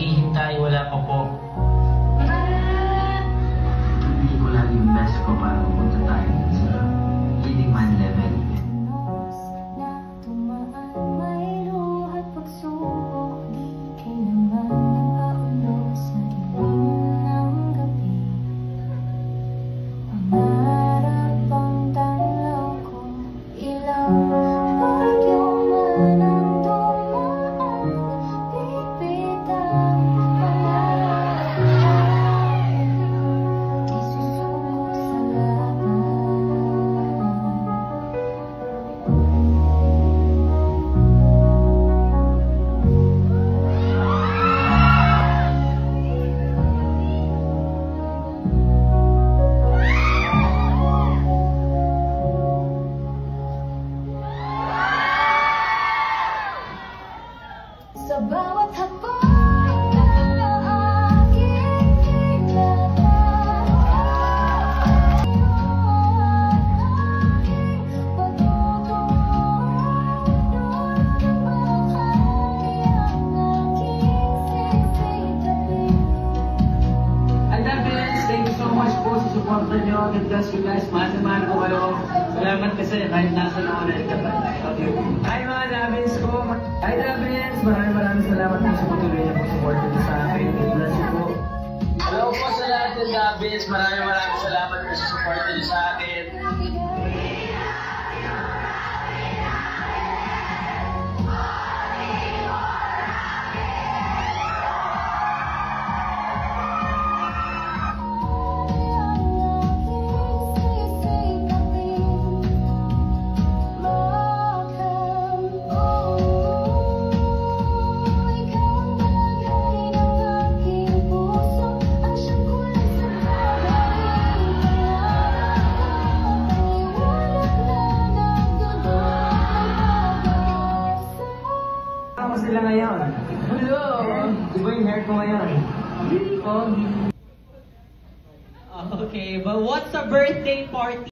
naghihintay, wala pa po. Hindi ko lang yung best ko para pumunta tayo sa leading man level. Sa bawat hapon na aking kinakain, aking patutunguhan ng bahagi ang aking sisipin. Hi, Davids! Thank you so much po sa support nyo. God bless you guys. Mahal ko kayo. Salamat kasi kahit nasa na ulit ka pa. Love you. Hi mga Davids ko! Hi Davids! Maraming salamat po sa patuloy niyo po support nyo sa akin. God bless you po. Hello po sa lahat ng Davids. Maraming salamat po sa support nyo sa akin. Ako sila ngayon. Hello! Diba yung hair ko ngayon? Okay, but what's a birthday party?